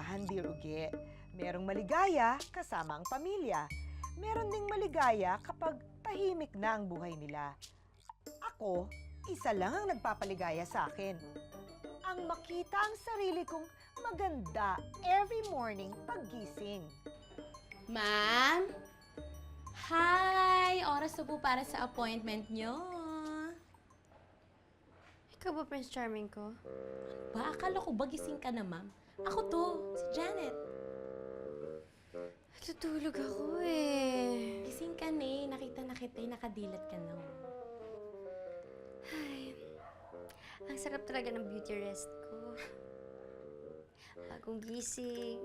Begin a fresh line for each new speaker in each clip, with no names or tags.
kaligayahan di rugi. Merong maligaya kasama ang pamilya. Meron ding maligaya kapag tahimik na ang buhay nila. Ako, isa lang ang nagpapaligaya sa akin. Ang makita ang sarili kong maganda every morning paggising.
Ma'am? Hi! Oras na po para sa appointment nyo.
Ikaw ba, Prince Charming ko?
Ba, akala ko ba gising ka na, ma'am? Ako to, si Janet.
Tutulog ako eh.
Gising ka na eh. Nakita na kita eh. Nakadilat ka na.
Ay, ang sarap talaga ng beauty rest ko. Bagong gising,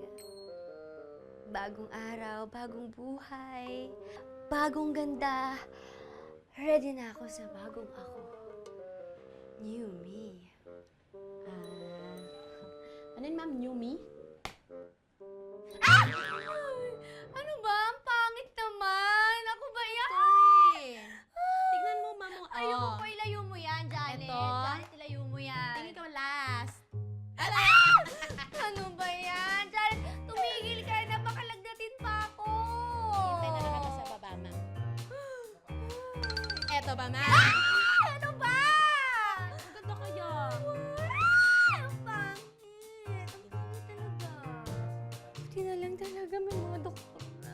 bagong araw, bagong buhay, bagong ganda. Ready na ako sa bagong ako. New me.
Ano yun, ma'am? New me?
Ah! Ano ba? Ang pangit naman! Ako ba yan?
Tignan mo, ma'am.
Ayoko po, ilayo mo yan, Janet.
Eto.
Janet, ilayo mo yan.
Tingin ka last.
Ano ba yan? Janet, tumigil ka na. Baka lagdatin pa ako.
Hintay na lang kita sa baba, ma'am. Eto ba, ma'am?
Ano ba?
Ang ganda kaya.
Ang pangit. Ang pangit talaga. Buti na lang talaga may mga doktor na.